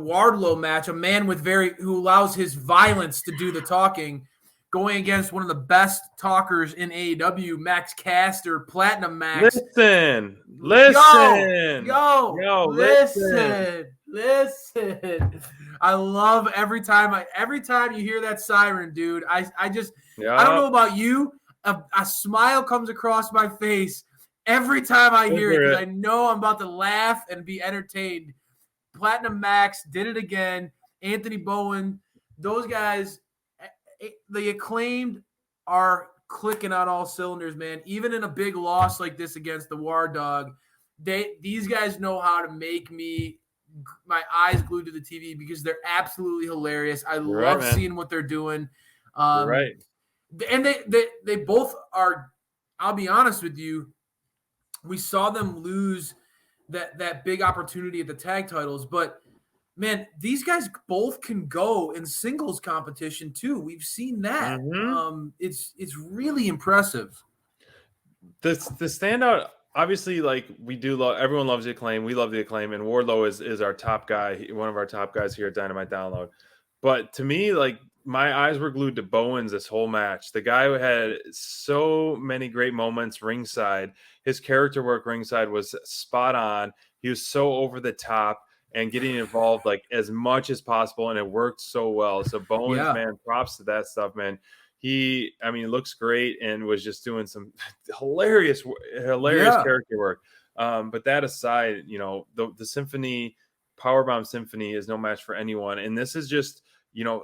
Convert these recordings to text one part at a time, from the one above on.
Wardlow match, a man who allows his violence to do the talking, going against one of the best talkers in AEW, Max Caster, Platinum Max. Listen. I love every time you hear that siren, dude. I don't know about you, a smile comes across my face every time I hear it because I know I'm about to laugh and be entertained. Platinum Max did it again. Anthony Bowen, those guys, the Acclaimed are clicking on all cylinders, man. Even in a big loss like this against the War Dog, these guys know how to make my eyes glued to the TV because they're absolutely hilarious. I love seeing what they're doing. You're right. And they both are, I'll be honest with you, we saw them lose that big opportunity at the tag titles, but man, these guys both can go in singles competition too. We've seen that. Mm-hmm. It's really impressive. The standout, obviously, like we do love. Everyone loves the Acclaim. We love the Acclaim, and Wardlow is our top guy, one of our top guys here at Dynamite Download. But to me, like my eyes were glued to Bowens this whole match. The guy who had so many great moments ringside. His character work ringside was spot on. He was so over the top and getting involved like as much as possible, and it worked so well. So Bowens, man, props to that stuff, man. He looks great and was just doing some hilarious character work. But that aside, the Symphony, Powerbomb Symphony is no match for anyone. And this is just,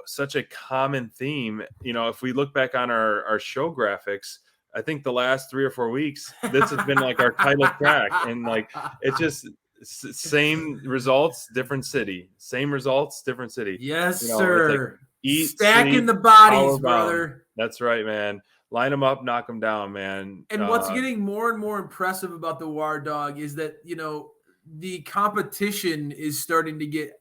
such a common theme. If we look back on our show graphics, I think the last 3 or 4 weeks, this has been like our title track. And like, it's just same results, different city. Same results, different city. Yes, sir. Eat, stacking sleep, the bodies, Powerbomb. brother. That's right, man. Line them up, knock them down, man. And what's getting more and more impressive about the War Dog is that, the competition is starting to get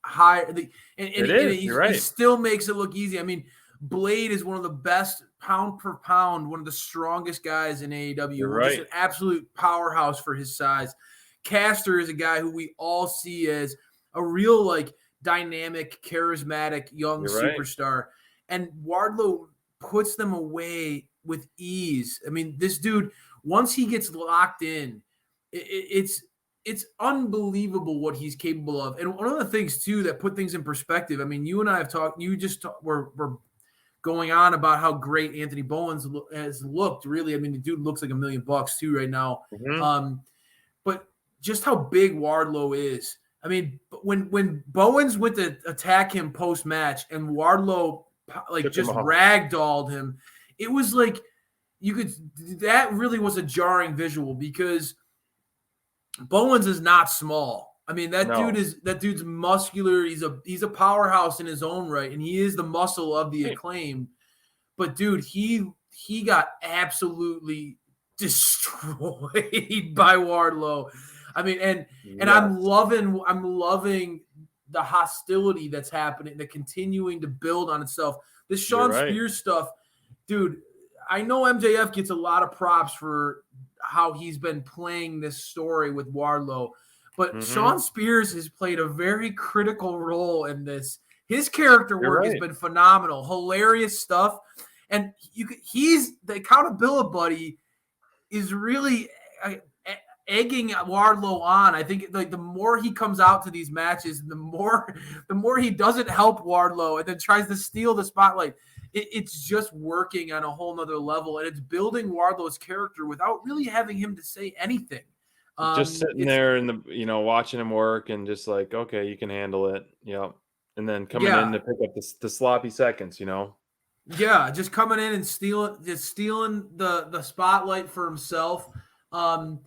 higher. It still makes it look easy. I mean, Blade is one of the best pound per pound, one of the strongest guys in AEW. You're right. Just an absolute powerhouse for his size. Caster is a guy who we all see as a real, like, dynamic, charismatic young superstar. And Wardlow puts them away with ease. I mean, this dude, once he gets locked in, it's unbelievable what he's capable of. And one of the things too that put things in perspective, I mean, you and I have talked, we're going on about how great Anthony Bowens has looked. Really, I mean, the dude looks like $1 million too right now. Mm-hmm. But just how big Wardlow is. I mean, when Bowens went to attack him post-match and Wardlow just ragdolled him, it was like that really was a jarring visual because Bowens is not small. I mean, that dude's muscular. He's a powerhouse in his own right, and he is the muscle of the Acclaim. But dude, he got absolutely destroyed by Wardlow. I mean, and I'm loving the hostility that's happening, the continuing to build on itself. This Sean Spears stuff, dude, I know MJF gets a lot of props for how he's been playing this story with Wardlow, but Sean Spears has played a very critical role in this. His character work has been phenomenal, hilarious stuff. And he's the accountability buddy is really egging Wardlow on. I think like the more he comes out to these matches, the more he doesn't help Wardlow and then tries to steal the spotlight. It's just working on a whole nother level, and it's building Wardlow's character without really having him to say anything. Just sitting there and watching him work and just like, okay, you can handle it. Yep. And then coming in to pick up the sloppy seconds, Yeah, just coming in and stealing the spotlight for himself. The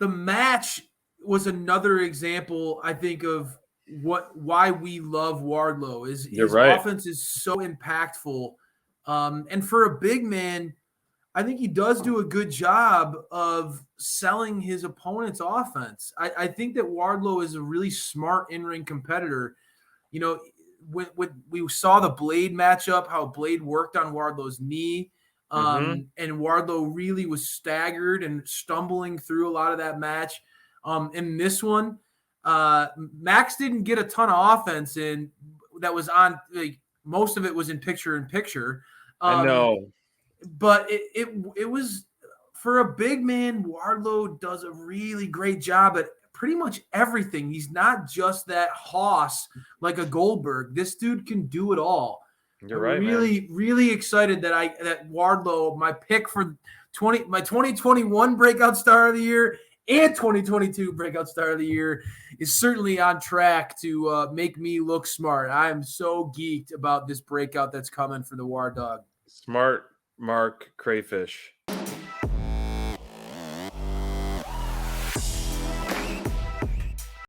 match was another example, I think, of why we love Wardlow. His offense is so impactful. And for a big man, I think he does do a good job of selling his opponent's offense. I think that Wardlow is a really smart in-ring competitor. When we saw the Blade matchup, how Blade worked on Wardlow's knee, and Wardlow really was staggered and stumbling through a lot of that match. In this one, Max didn't get a ton of offense in that was on, like, most of it was in picture. I know. But it was, for a big man, Wardlow does a really great job at pretty much everything. He's not just that hoss like a Goldberg. This dude can do it all. You're right, really, man. really excited that Wardlow, my pick for my 2021 breakout star of the year and 2022 breakout star of the year, is certainly on track to make me look smart. I am so geeked about this breakout that's coming for the War Dog. Smart Mark Crayfish.